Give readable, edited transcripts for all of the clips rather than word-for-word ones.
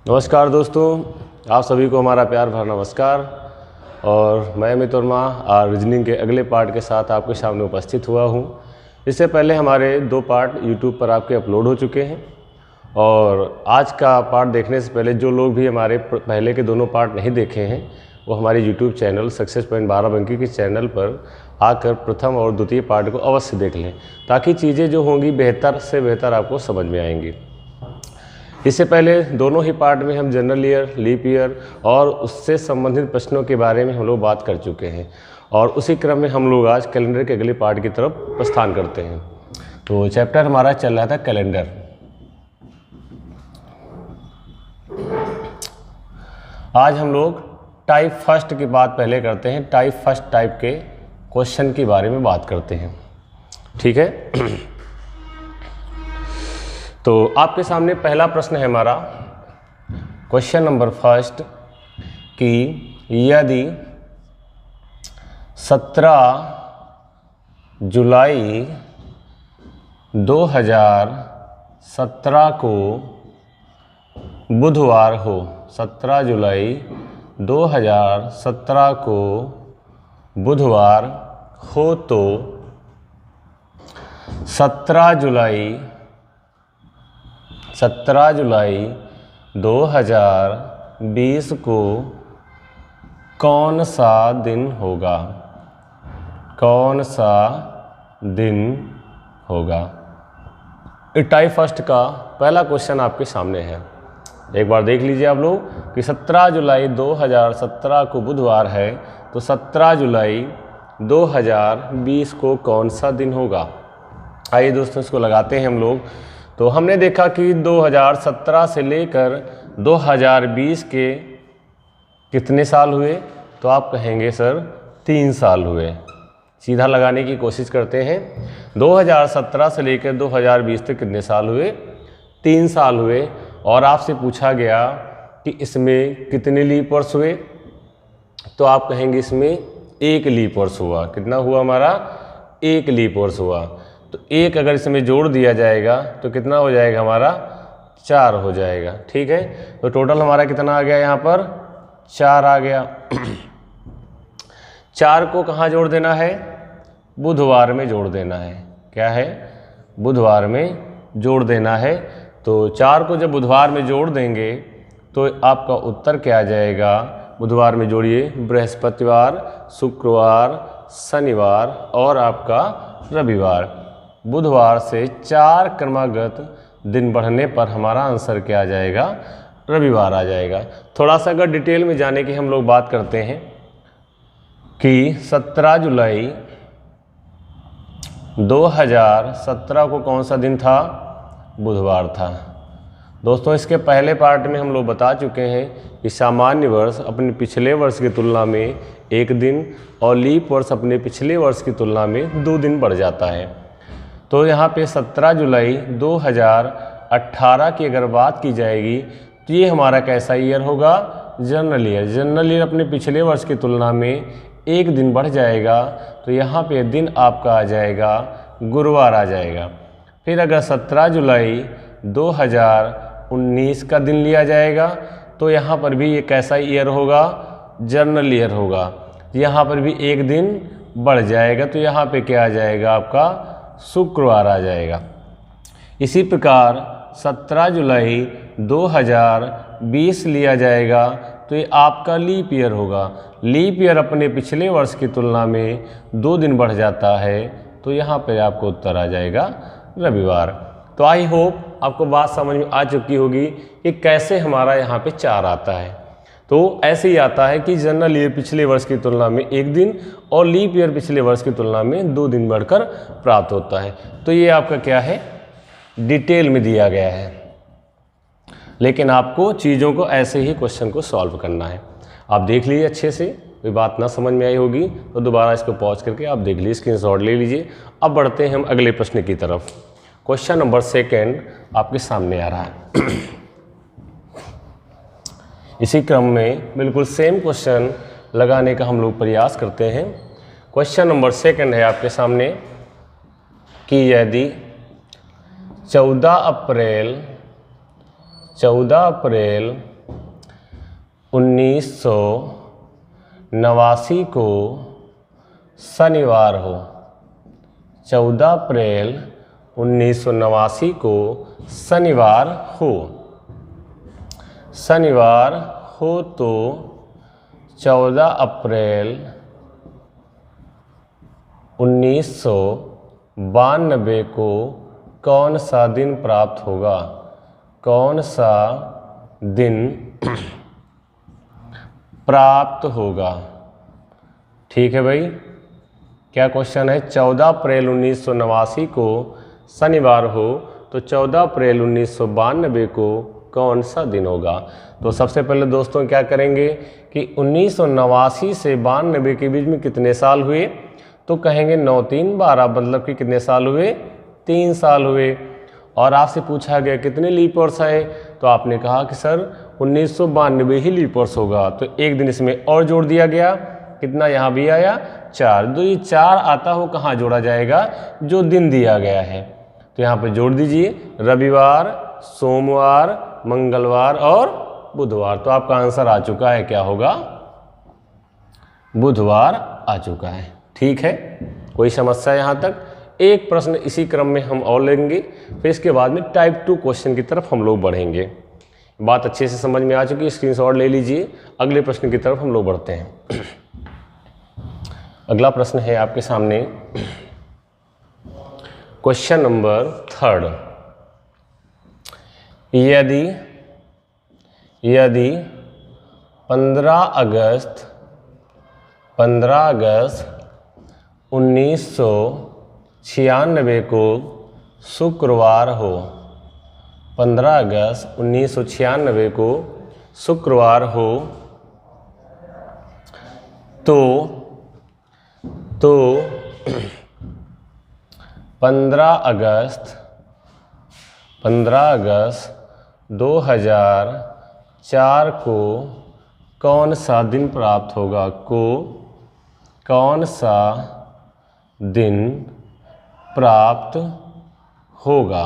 नमस्कार दोस्तों, आप सभी को हमारा प्यार भरा नमस्कार। और मैं अमित वर्मा आज रीजनिंग के अगले पार्ट के साथ आपके सामने उपस्थित हुआ हूं। इससे पहले हमारे 2 पार्ट यूट्यूब पर आपके अपलोड हो चुके हैं और आज का पार्ट देखने से पहले जो लोग भी हमारे पहले के दोनों पार्ट नहीं देखे हैं वो हमारे YouTube channel success point Barabanki के चैनल पर आकर प्रथम और द्वितीय पार्ट को अवश्य देख लें, ताकि चीज़ें जो होंगी बेहतर से बेहतर आपको समझ में आएंगी। इससे पहले दोनों ही पार्ट में हम जनरल ईयर, लीप ईयर और उससे संबंधित प्रश्नों के बारे में हम लोग बात कर चुके हैं और उसी क्रम में हम लोग आज कैलेंडर के अगले पार्ट की तरफ प्रस्थान करते हैं। तो चैप्टर हमारा चल रहा था कैलेंडर। आज हम लोग टाइप फर्स्ट की बात पहले करते हैं। टाइप फर्स्ट टाइप के क्वेश्चन के बारे में बात करते हैं, ठीक है। तो आपके सामने पहला प्रश्न है हमारा, क्वेश्चन नंबर फर्स्ट, कि यदि 17 जुलाई 2017 को बुधवार हो, 17 जुलाई 2017 को बुधवार हो तो 17 जुलाई 2020 को कौन सा दिन होगा? कौन सा दिन होगा? टाइप फर्स्ट का पहला क्वेश्चन आपके सामने है। एक बार देख लीजिए आप लोग कि 17 जुलाई 2017 को बुधवार है तो 17 जुलाई 2020 को कौन सा दिन होगा? आइए दोस्तों इसको लगाते हैं हम लोग। तो हमने देखा कि 2017 से लेकर 2020 के कितने साल हुए? तो आप कहेंगे सर 3 साल हुए। सीधा लगाने की कोशिश करते हैं। 2017 से लेकर 2020 तक कितने साल हुए? 3 साल हुए। और आपसे पूछा गया कि इसमें कितने लीप वर्ष हुए? तो आप कहेंगे इसमें 1 लीप वर्ष हुआ। कितना हुआ हमारा? 1 लीप वर्ष हुआ। तो 1 अगर इसमें जोड़ दिया जाएगा तो कितना हो जाएगा हमारा? 4 हो जाएगा, ठीक है। तो टोटल हमारा कितना आ गया यहाँ पर? 4 आ गया। 4 को कहाँ जोड़ देना है? बुधवार में जोड़ देना है। क्या है? बुधवार में जोड़ देना है। तो 4 को जब बुधवार में जोड़ देंगे तो आपका उत्तर क्या आ जाएगा? बुधवार में जोड़िए, बृहस्पतिवार, शुक्रवार, शनिवार और आपका रविवार। बुधवार से 4 क्रमागत दिन बढ़ने पर हमारा आंसर क्या आ जाएगा? रविवार आ जाएगा। थोड़ा सा अगर डिटेल में जाने की हम लोग बात करते हैं कि 17 जुलाई 2017 को कौन सा दिन था? बुधवार था। दोस्तों इसके पहले पार्ट में हम लोग बता चुके हैं कि सामान्य वर्ष अपने पिछले वर्ष की तुलना में 1 दिन और लीप वर्ष अपने पिछले वर्ष की तुलना में 2 दिन बढ़ जाता है। तो यहाँ पे 17 जुलाई 2018 की अगर बात की जाएगी तो ये हमारा कैसा ईयर होगा? General year. जनरल ईयर अपने पिछले वर्ष की तुलना में 1 दिन बढ़ जाएगा। तो यहाँ पे दिन आपका आ जाएगा गुरुवार आ जाएगा। फिर अगर 17 जुलाई 2019 का दिन लिया जाएगा तो यहाँ पर भी ये कैसा ईयर होगा? जनरल ईयर होगा। यहाँ पर भी 1 दिन बढ़ जाएगा। तो यहाँ पे क्या आ जाएगा? आपका शुक्रवार आ जाएगा। इसी प्रकार 17 जुलाई 2020 लिया जाएगा तो ये आपका लीप ईयर होगा। लीप ईयर अपने पिछले वर्ष की तुलना में 2 दिन बढ़ जाता है। तो यहाँ पे आपको उत्तर आ जाएगा रविवार। तो आई होप आपको बात समझ में आ चुकी होगी कि कैसे हमारा यहाँ पे 4 आता है। तो ऐसे ही आता है कि जनरल ईयर पिछले वर्ष की तुलना में 1 दिन और लीप ईयर पिछले वर्ष की तुलना में 2 दिन बढ़कर प्राप्त होता है। तो ये आपका क्या है? डिटेल में दिया गया है। लेकिन आपको चीज़ों को ऐसे ही क्वेश्चन को सॉल्व करना है। आप देख लीजिए अच्छे से, कोई बात ना समझ में आई होगी तो दोबारा इसको पॉज करके आप देख लीजिए, स्क्रीनशॉट ले लीजिए। अब बढ़ते हैं हम अगले प्रश्न की तरफ। क्वेश्चन नंबर 2 आपके सामने आ रहा है। इसी क्रम में बिल्कुल सेम क्वेश्चन लगाने का हम लोग प्रयास करते हैं। क्वेश्चन नंबर 2 है आपके सामने कि यदि 14 अप्रैल 1989 को शनिवार हो। 14 अप्रैल 1989 को शनिवार हो। शनिवार हो तो 14 अप्रैल 1992 को कौन सा दिन प्राप्त होगा? कौन सा दिन प्राप्त होगा? ठीक है भाई, क्या क्वेश्चन है? 14 अप्रैल 1989 को शनिवार हो तो 14 अप्रैल 1992 को कौन सा दिन होगा? तो सबसे पहले दोस्तों क्या करेंगे कि 1989 से 92 के बीच में कितने साल हुए? तो कहेंगे 9 3 12, मतलब कि कितने साल हुए? 3 साल हुए। और आपसे पूछा गया कितने लीप ईयर्स है, तो आपने कहा कि सर 1992 ही लीप ईयर्स होगा। तो एक दिन इसमें और जोड़ दिया गया, कितना यहाँ भी आया? 4। तो ये 4 आता हो कहाँ जोड़ा जाएगा? जो दिन दिया गया है। तो यहाँ पे जोड़ दीजिए, रविवार, सोमवार, मंगलवार और बुधवार। तो आपका आंसर आ चुका है, क्या होगा? बुधवार आ चुका है। ठीक है, कोई समस्या यहाँ तक? एक प्रश्न इसी क्रम में हम और लेंगे, फिर इसके बाद में टाइप 2 क्वेश्चन की तरफ हम लोग बढ़ेंगे। बात अच्छे से समझ में आ चुकी है, स्क्रीनशॉट ले लीजिए। अगले प्रश्न की तरफ हम लोग बढ़ते हैं। अगला प्रश्न है आपके सामने, क्वेश्चन नंबर 3। यदि 15 अगस्त 1996 को शुक्रवार हो। 15 अगस्त 1996 को शुक्रवार हो तो 15 अगस्त 2004 को कौन सा दिन प्राप्त होगा? कौन सा दिन प्राप्त होगा?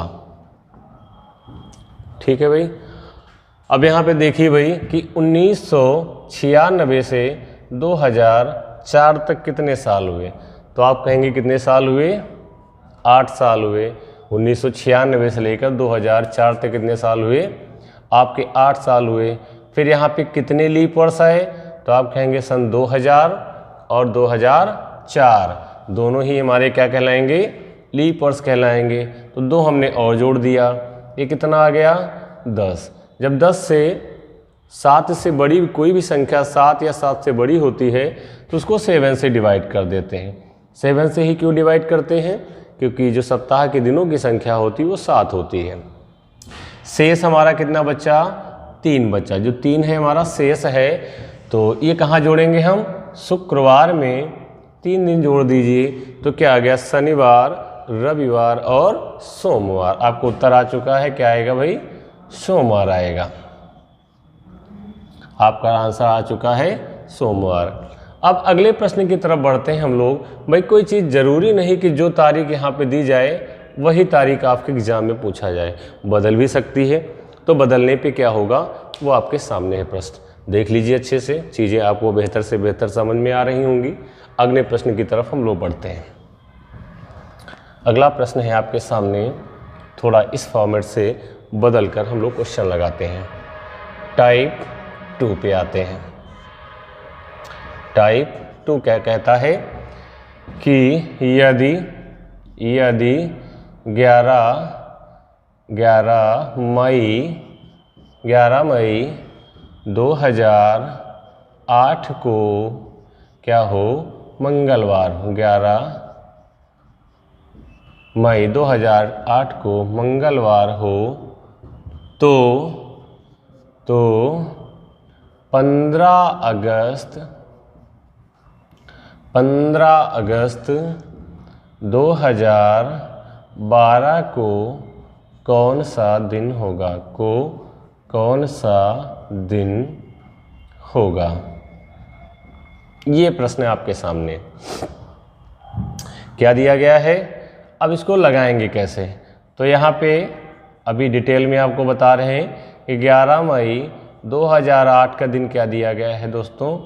ठीक है भाई। अब यहाँ पे देखिए भाई कि 1996 से 2004 तक कितने साल हुए? तो आप कहेंगे कितने साल हुए? 8 साल हुए। 1996 से लेकर 2004 तक कितने साल हुए? आपके 8 साल हुए। फिर यहाँ पे कितने लीप वर्ष आए? तो आप कहेंगे सन 2000 और 2004 दोनों ही हमारे क्या कहलाएंगे? लीप वर्ष कहलाएंगे। तो 2 हमने और जोड़ दिया, ये कितना आ गया? 10। जब 10 से 7 से बड़ी कोई भी संख्या 7 या 7 से बड़ी होती है तो उसको 7 से डिवाइड कर देते हैं। 7 से ही क्यों डिवाइड करते हैं? क्योंकि जो सप्ताह के दिनों की संख्या होती है वो 7 होती है। शेष हमारा कितना बचा? 3 बचा। जो 3 है हमारा शेष है, तो ये कहाँ जोड़ेंगे हम? शुक्रवार में 3 दिन जोड़ दीजिए, तो क्या आ गया? शनिवार, रविवार और सोमवार। आपको उत्तर आ चुका है, क्या आएगा भाई? सोमवार आएगा। आपका आंसर आ चुका है सोमवार। अब अगले प्रश्न की तरफ बढ़ते हैं हम लोग। भाई कोई चीज़ ज़रूरी नहीं कि जो तारीख यहाँ पे दी जाए वही तारीख आपके एग्जाम में पूछा जाए, बदल भी सकती है। तो बदलने पे क्या होगा वो आपके सामने है प्रश्न, देख लीजिए अच्छे से, चीज़ें आपको बेहतर से बेहतर समझ में आ रही होंगी। अगले प्रश्न की तरफ हम लोग बढ़ते हैं। अगला प्रश्न है आपके सामने, थोड़ा इस फॉर्मेट से बदल कर हम लोग क्वेश्चन लगाते हैं। टाइप 2 पे आते हैं। टाइप 2 क्या कहता है कि यदि 11 मई 2008 को क्या हो? मंगलवार हो। 11 मई 2008 को मंगलवार हो तो 15 अगस्त 2012 को कौन सा दिन होगा? कौन सा दिन होगा? ये प्रश्न है आपके सामने। क्या दिया गया है? अब इसको लगाएंगे कैसे? तो यहाँ पे अभी डिटेल में आपको बता रहे हैं कि 11 मई 2008 का दिन क्या दिया गया है दोस्तों?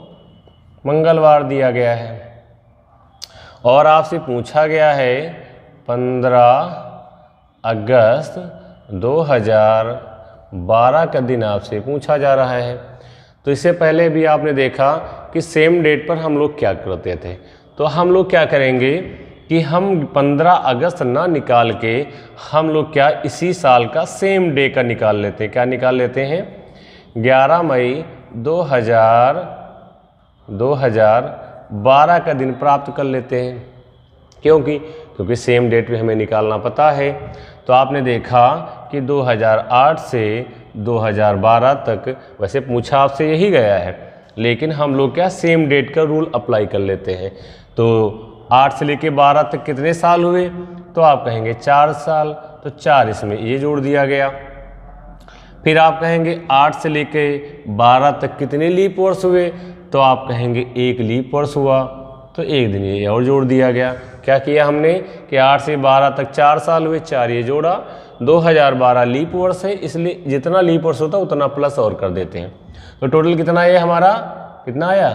मंगलवार दिया गया है। और आपसे पूछा गया है 15 अगस्त 2012 का दिन आपसे पूछा जा रहा है। तो इससे पहले भी आपने देखा कि सेम डेट पर हम लोग क्या करते थे। तो हम लोग क्या करेंगे कि हम 15 अगस्त ना निकाल के हम लोग क्या इसी साल का सेम डे का निकाल लेते हैं। क्या निकाल लेते हैं? 11 मई 2012 का दिन प्राप्त कर लेते हैं। क्योंकि सेम डेट भी हमें निकालना पता है। तो आपने देखा कि 2008 से 2012 तक वैसे पूछा आपसे यही गया है, लेकिन हम लोग क्या सेम डेट का रूल अप्लाई कर लेते हैं। तो 8 से लेके 12 तक कितने साल हुए? तो आप कहेंगे 4 साल, तो 4 इसमें ये जोड़ दिया गया। फिर आप कहेंगे 8 से लेके 12 तक कितने लीप वर्ष हुए? तो आप कहेंगे 1 लीप वर्ष हुआ, तो 1 दिन ये और जोड़ दिया गया। क्या किया हमने कि 8 से 12 तक 4 साल हुए, 4 ये जोड़ा। 2012 लीप वर्ष है, इसलिए जितना लीप वर्ष होता है उतना प्लस और कर देते हैं। तो टोटल कितना आया हमारा? कितना आया?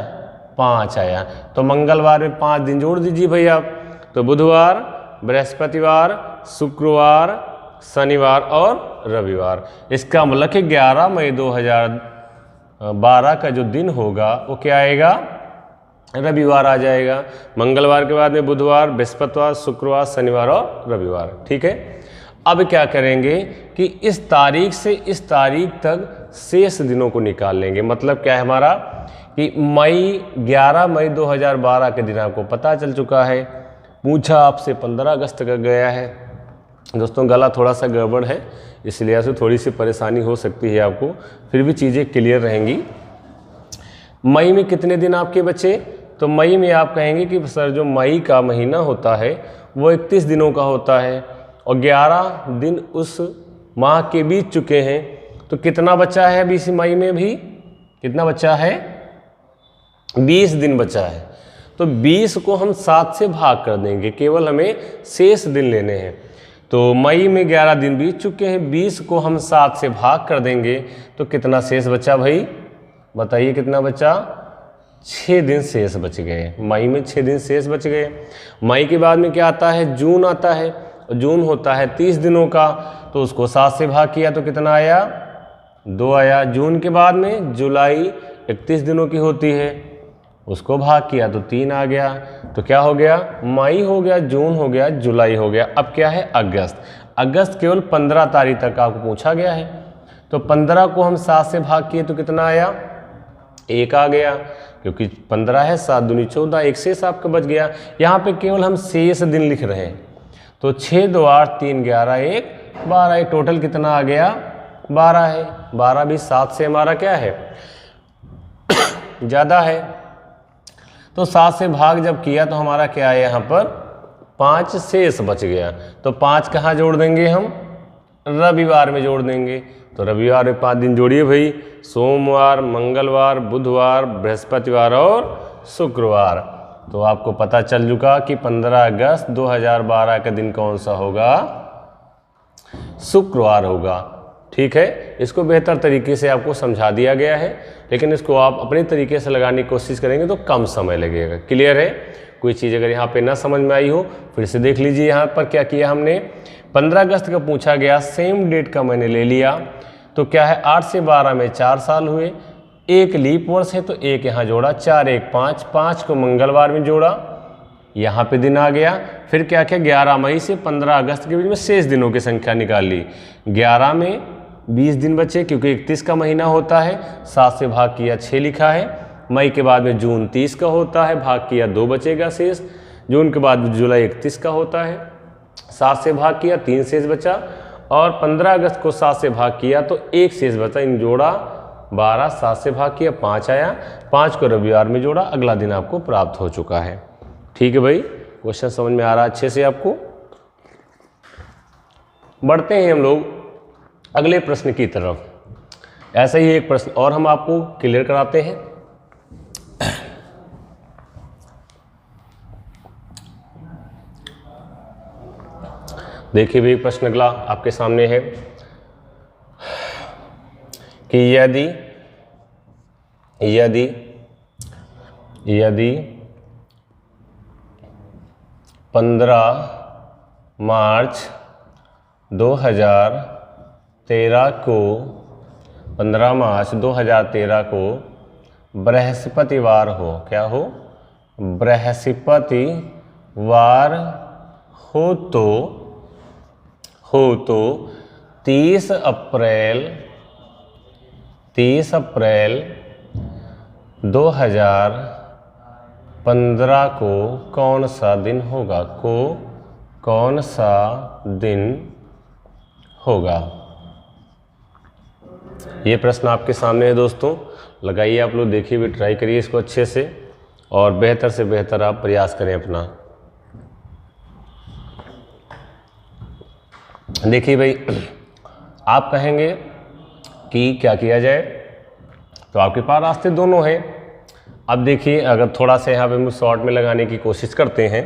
5 आया। तो मंगलवार में 5 दिन जोड़ दीजिए भाई आप। तो बुधवार, बृहस्पतिवार, शुक्रवार, शनिवार और रविवार। इसका मतलब कि 11 मई 2012 का जो दिन होगा वो क्या आएगा? रविवार आ जाएगा। मंगलवार के बाद में बुधवार, बृहस्पतिवार, शुक्रवार, शनिवार और रविवार। ठीक है। अब क्या करेंगे कि इस तारीख से इस तारीख तक शेष दिनों को निकाल लेंगे। मतलब क्या है हमारा कि 11 मई 2012 के दिन आपको पता चल चुका है। पूछा आपसे 15 अगस्त का गया है। दोस्तों गला थोड़ा सा गड़बड़ है, इसलिए ऐसे थोड़ी सी परेशानी हो सकती है आपको, फिर भी चीज़ें क्लियर रहेंगी। मई में कितने दिन आपके बचे? तो मई में आप कहेंगे कि सर जो मई का महीना होता है वो 31 दिनों का होता है और 11 दिन उस माह के बीत चुके हैं। तो कितना बचा है अभी इस मई में भी? कितना बचा है? 20 दिन बचा है। तो 20 को हम 7 से भाग कर देंगे, केवल हमें शेष दिन लेने हैं। तो मई में 11 दिन बीत चुके हैं, 20 को हम 7 से भाग कर देंगे तो कितना शेष बचा भाई? बताइए कितना बचा? 6 दिन शेष बच गए। मई में 6 दिन शेष बच गए। मई के बाद में क्या आता है? जून आता है। जून होता है 30 दिनों का, तो उसको 7 से भाग किया तो कितना आया? 2 आया। जून के बाद में जुलाई 31 दिनों की होती है, उसको भाग किया तो 3 आ गया। तो क्या हो गया? मई हो गया, जून हो गया, जुलाई हो गया। अब क्या है? अगस्त। अगस्त केवल 15 तारीख तक आपको पूछा गया है। तो 15 को हम 7 से भाग किए तो कितना आया? 1 आ गया, क्योंकि 15 है, 7 दूनी 14, एक शेष आपका बच गया। यहाँ पे केवल हम शेष दिन लिख रहे हैं। तो 6, 2, 8, 3, 11, 1, 12। टोटल कितना आ गया? 12 है। 12 भी 7 से हमारा क्या है? ज़्यादा है। तो 7 से भाग जब किया तो हमारा क्या है? यहाँ पर 5 शेष बच गया। तो 5 कहाँ जोड़ देंगे हम? रविवार में जोड़ देंगे। तो रविवार में 5 दिन जोड़िए भाई। सोमवार, मंगलवार, बुधवार, बृहस्पतिवार और शुक्रवार। तो आपको पता चल चुका कि 15 अगस्त 2012 का दिन कौन सा होगा? शुक्रवार होगा। ठीक है। इसको बेहतर तरीके से आपको समझा दिया गया है, लेकिन इसको आप अपने तरीके से लगाने की कोशिश करेंगे तो कम समय लगेगा। क्लियर है? कोई चीज़ अगर यहाँ पे ना समझ में आई हो फिर से देख लीजिए। यहाँ पर क्या किया हमने? 15 अगस्त का पूछा गया, सेम डेट का मैंने ले लिया। तो क्या है? 8 से 12 में 4 साल हुए, 1 लीप वर्ष है तो 1 यहाँ जोड़ा, 4, 1, 5, 5 को मंगलवार में जोड़ा, यहाँ पे दिन आ गया। फिर क्या किया? 11 मई से 15 अगस्त के बीच में शेष दिनों की संख्या निकाल ली। 11 में 20 दिन बचे, क्योंकि 31 का महीना होता है, 7 से भाग किया 6 लिखा है। मई के बाद में जून 30 का होता है, भाग किया 2 बचेगा शेष। जून के बाद जुलाई 31 का होता है, 7 से भाग किया 3 शेष बचा। और 15 अगस्त को 7 से भाग किया तो 1 शेष बचा, इन जोड़ा 12, 7 से भाग किया 5 आया, 5 को रविवार में जोड़ा, अगला दिन आपको प्राप्त हो चुका है। ठीक है भाई, क्वेश्चन समझ में आ रहा है अच्छे से आपको? बढ़ते हैं हम लोग अगले प्रश्न की तरफ। ऐसा ही एक प्रश्न और हम आपको क्लियर कराते हैं। देखिए भी प्रश्न अगला आपके सामने है कि यदि यदि यदि 15 मार्च 2013 को 15 मार्च 2013 को बृहस्पतिवार हो, क्या हो, बृहस्पतिवार हो तो 30 अप्रैल 2015 को कौन सा दिन होगा, कौन सा दिन होगा। ये प्रश्न आपके सामने है दोस्तों, लगाइए आप लोग, देखिए भी, ट्राई करिए इसको अच्छे से और बेहतर से बेहतर आप प्रयास करें अपना। देखिए भाई, आप कहेंगे कि क्या किया जाए, तो आपके पास रास्ते दोनों हैं। अब देखिए, अगर थोड़ा सा यहाँ पे हम शॉर्ट में लगाने की कोशिश करते हैं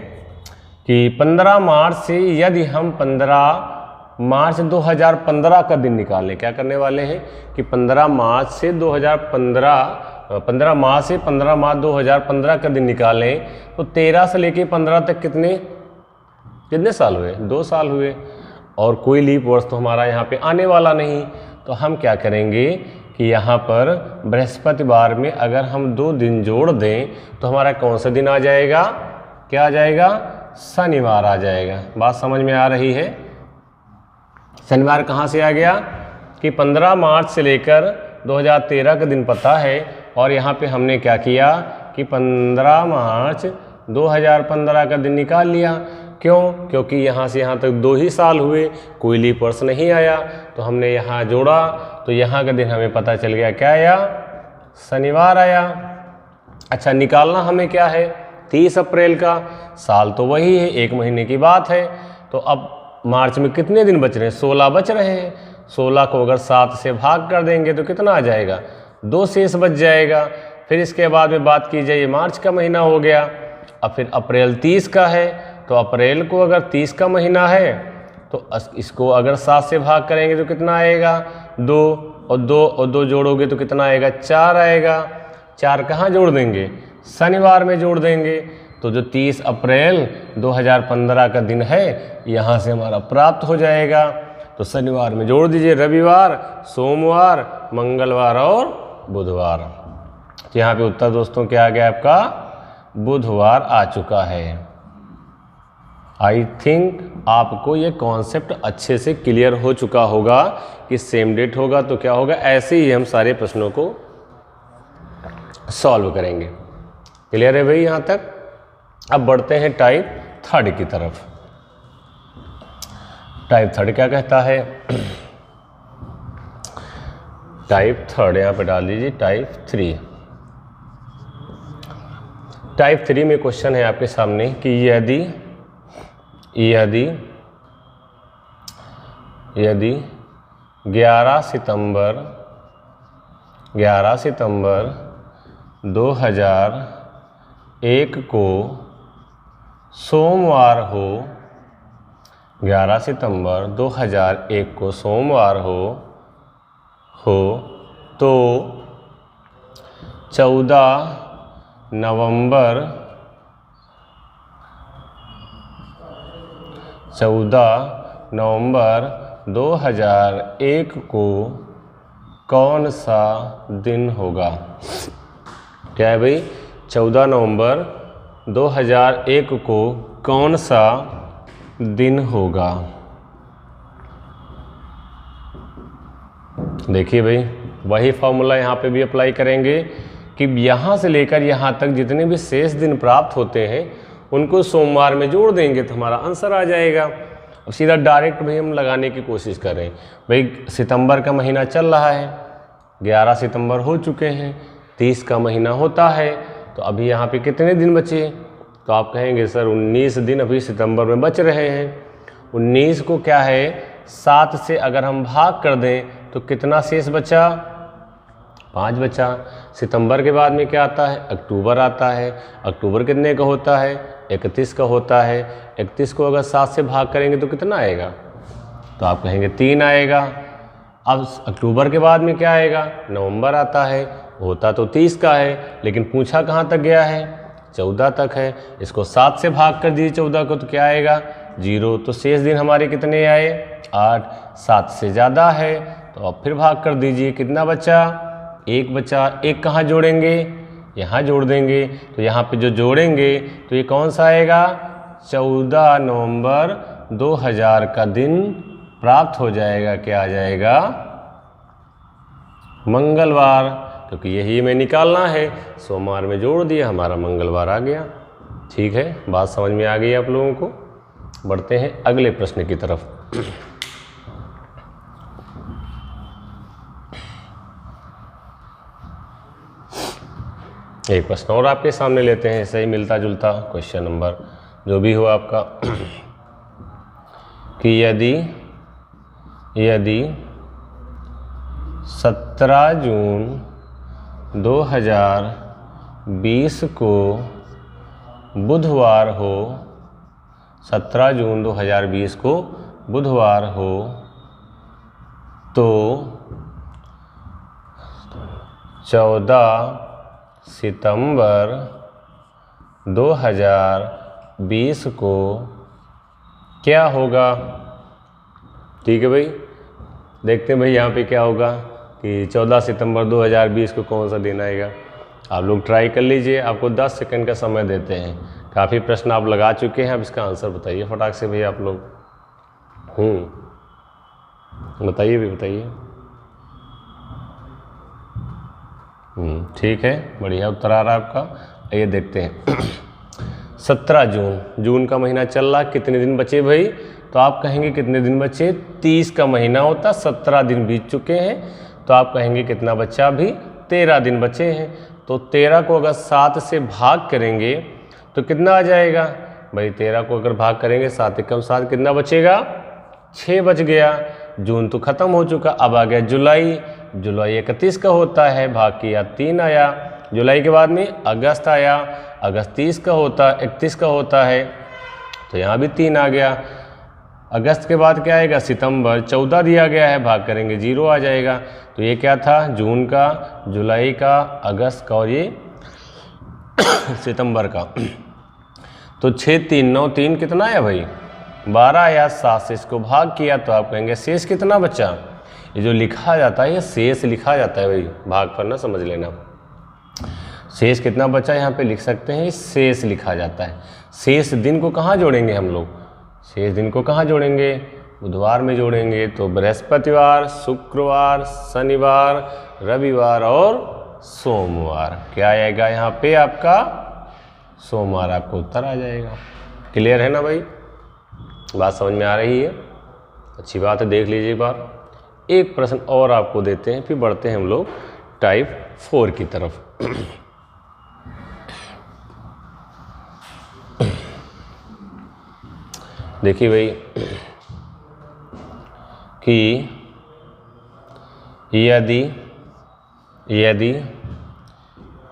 कि 15 मार्च से यदि हम 15 मार्च 2015 का दिन निकालें, क्या करने वाले हैं कि 15 मार्च से 15 मार्च से 15 मार्च 2015 का दिन निकालें, तो 13 से लेके 15 तक कितने साल हुए, 2 साल हुए, और कोई लीप वर्ष तो हमारा यहाँ पे आने वाला नहीं। तो हम क्या करेंगे कि यहाँ पर बृहस्पतिवार में अगर हम 2 दिन जोड़ दें तो हमारा कौन सा दिन आ जाएगा, क्या आ जाएगा, शनिवार आ जाएगा। बात समझ में आ रही है। शनिवार कहाँ से आ गया कि 15 मार्च से लेकर 2013 का दिन पता है, और यहाँ पे हमने क्या किया कि 15 मार्च 2015 का दिन निकाल लिया। क्यों? क्योंकि यहाँ से यहाँ तक 2 ही साल हुए, कोई लीप वर्ष नहीं आया, तो हमने यहाँ जोड़ा तो यहाँ का दिन हमें पता चल गया, क्या आया, शनिवार आया। अच्छा, निकालना हमें क्या है, 30 अप्रैल का, साल तो वही है, 1 महीने की बात है। तो अब मार्च में कितने दिन बच रहे हैं, 16 बच रहे हैं। 16 को अगर 7 से भाग कर देंगे तो कितना आ जाएगा, 2 शेष बच जाएगा। फिर इसके बाद में बात की जाए, मार्च का महीना हो गया। अब फिर अप्रैल 30 का है, तो अप्रैल को अगर 30 का महीना है तो इसको अगर 7 से भाग करेंगे तो कितना आएगा, 2 और 2 जोड़ोगे तो कितना आएगा, 4 आएगा। 4 कहाँ जोड़ देंगे, शनिवार में जोड़ देंगे। तो जो 30 अप्रैल 2015 का दिन है यहाँ से हमारा प्राप्त हो जाएगा। तो शनिवार में जोड़ दीजिए, रविवार, सोमवार, मंगलवार और बुधवार। तो यहाँ पे उत्तर दोस्तों क्या आ गया आपका, बुधवार आ चुका है। आई थिंक आपको ये कॉन्सेप्ट अच्छे से क्लियर हो चुका होगा कि सेम डेट होगा तो क्या होगा, ऐसे ही हम सारे प्रश्नों को सॉल्व करेंगे। क्लियर है भाई यहाँ तक। अब बढ़ते हैं टाइप 3 की तरफ। टाइप 3 क्या कहता है, टाइप 3 यहाँ पे डाल दीजिए, टाइप 3। टाइप 3 में क्वेश्चन है आपके सामने कि यदि 11 सितंबर 2001 को सोमवार हो, 11 सितंबर 2001 को सोमवार हो तो 14 नवंबर 2001 को कौन सा दिन होगा। क्या है भाई, 14 नवंबर 2001 को कौन सा दिन होगा। देखिए भाई, वही फॉर्मूला यहाँ पे भी अप्लाई करेंगे कि यहाँ से लेकर यहाँ तक जितने भी शेष दिन प्राप्त होते हैं उनको सोमवार में जोड़ देंगे तो हमारा आंसर आ जाएगा। अब सीधा डायरेक्ट भाई हम लगाने की कोशिश कर रहे हैं। भाई सितंबर का महीना चल रहा है, 11 सितंबर हो चुके हैं, 30 का महीना होता है, तो अभी यहाँ पे कितने दिन बचे, तो आप कहेंगे सर 19 दिन अभी सितंबर में बच रहे हैं। 19 को क्या है 7 से अगर हम भाग कर दें तो कितना शेष बचा, 5 बचा। सितंबर के बाद में क्या आता है, अक्टूबर आता है। अक्टूबर कितने का होता है, 31 का होता है। 31 को अगर 7 से भाग करेंगे तो कितना आएगा, तो आप कहेंगे 3 आएगा। अब अक्टूबर के बाद में क्या आएगा, नवंबर आता है, होता तो 30 का है, लेकिन पूछा कहाँ तक गया है, 14 तक है। इसको 7 से भाग कर दीजिए 14 को, तो क्या आएगा, 0। तो शेष दिन हमारे कितने आए, 8। 7 से ज़्यादा है तो अब फिर भाग कर दीजिए, कितना बचा, 1 बचा। 1 कहाँ जोड़ेंगे, यहाँ जोड़ देंगे। तो यहाँ पे जो जोड़ेंगे तो ये कौन सा आएगा, 14 नवंबर 2000 का दिन प्राप्त हो जाएगा। क्या आ जाएगा, मंगलवार, क्योंकि यही हमें निकालना है। सोमवार में जोड़ दिया, हमारा मंगलवार आ गया। ठीक है, बात समझ में आ गई आप लोगों को। बढ़ते हैं अगले प्रश्न की तरफ। एक प्रश्न और आपके सामने लेते हैं, सही मिलता जुलता क्वेश्चन नंबर जो भी हो आपका, कि यदि 17 जून 2020 को बुधवार हो, 17 जून 2020 को बुधवार हो, तो 14 सितंबर 2020 को क्या होगा। ठीक है भाई, देखते हैं भाई यहाँ पे क्या होगा कि 14 सितंबर 2020 को कौन सा दिन आएगा। आप लोग ट्राई कर लीजिए, आपको 10 सेकंड का समय देते हैं। काफ़ी प्रश्न आप लगा चुके हैं, अब इसका आंसर बताइए फटाक से भाई आप लोग। बताइए भी, बताइए। ठीक है, बढ़िया उत्तर आ रहा है आपका। आइए देखते हैं। 17 जून का महीना चल रहा, कितने दिन बचे भाई, तो आप कहेंगे कितने दिन बचे, 30 का महीना होता, 17 दिन बीत चुके हैं, तो आप कहेंगे कितना बचा, अभी 13 दिन बचे हैं। तो 13 को अगर 7 से भाग करेंगे तो कितना आ जाएगा भाई, 13 को अगर भाग करेंगे 7 एकम 7, कितना बचेगा, 6 बच गया। जून तो ख़त्म हो चुका, अब आ गया जुलाई। जुलाई 31 का होता है, भाग किया 3 आया। जुलाई के बाद में अगस्त आया, अगस्त 30 का होता, 31 का होता है, तो यहाँ भी 3 आ गया। अगस्त के बाद क्या आएगा, सितंबर, 14 दिया गया है, भाग करेंगे 0 आ जाएगा। तो ये क्या था, जून का, जुलाई का, अगस्त का और ये सितंबर का। तो 6 3 9 3 कितना आया भाई, 12 आया। 7 से इसको भाग किया तो आप कहेंगे शेष कितना बचा। ये जो लिखा जाता है ये शेष लिखा जाता है भाई, भाग पर ना समझ लेना। शेष कितना बचा यहाँ पे लिख सकते हैं, शेष लिखा जाता है। शेष दिन को कहाँ जोड़ेंगे हम लोग, शेष दिन को कहाँ जोड़ेंगे, बुधवार में जोड़ेंगे। तो बृहस्पतिवार, शुक्रवार, शनिवार, रविवार और सोमवार। क्या आएगा यहाँ पे आपका, सोमवार आपको उत्तर आ जाएगा। क्लियर है ना भाई, बात समझ में आ रही है, अच्छी बात है। देख लीजिए एक बार, एक प्रश्न और आपको देते हैं, फिर बढ़ते हैं हम लोग टाइप 4 की तरफ। देखिए भाई, कि यदि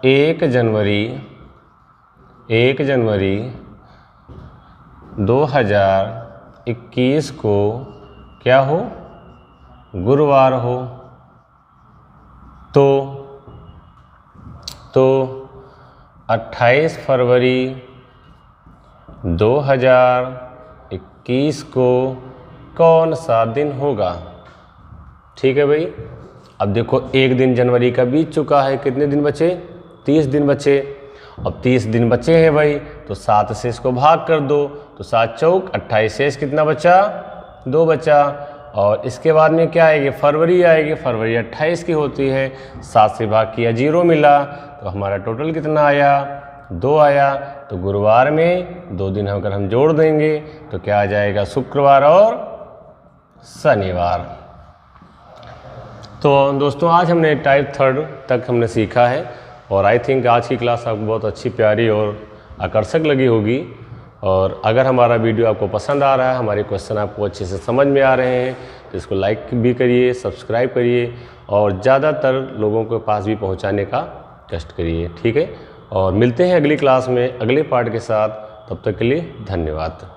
1 जनवरी 2021 को क्या हो, गुरुवार हो, तो 28 फरवरी 2021 को कौन सा दिन होगा। ठीक है भाई, अब देखो 1 दिन जनवरी का बीत चुका है, कितने दिन बचे, 30 दिन बचे। अब 30 दिन बचे हैं भाई, तो 7 से इसको भाग कर दो, तो 7 चौक 28, शेष कितना बचा, 2 बचा। और इसके बाद में क्या आएगी, फरवरी आएगी, फरवरी 28 की होती है, 7 से भाग किया 0 मिला, तो हमारा टोटल कितना आया, 2 आया। तो गुरुवार में 2 दिन अगर हम जोड़ देंगे तो क्या आ जाएगा, शुक्रवार और शनिवार। तो दोस्तों आज हमने टाइप 3 तक हमने सीखा है, और आई थिंक आज की क्लास आपको बहुत अच्छी, प्यारी और आकर्षक लगी होगी। और अगर हमारा वीडियो आपको पसंद आ रहा है, हमारे क्वेश्चन आपको अच्छे से समझ में आ रहे हैं, तो इसको लाइक भी करिए, सब्सक्राइब करिए और ज़्यादातर लोगों के पास भी पहुंचाने का कष्ट करिए। ठीक है, और मिलते हैं अगली क्लास में अगले पार्ट के साथ, तब तक के लिए धन्यवाद।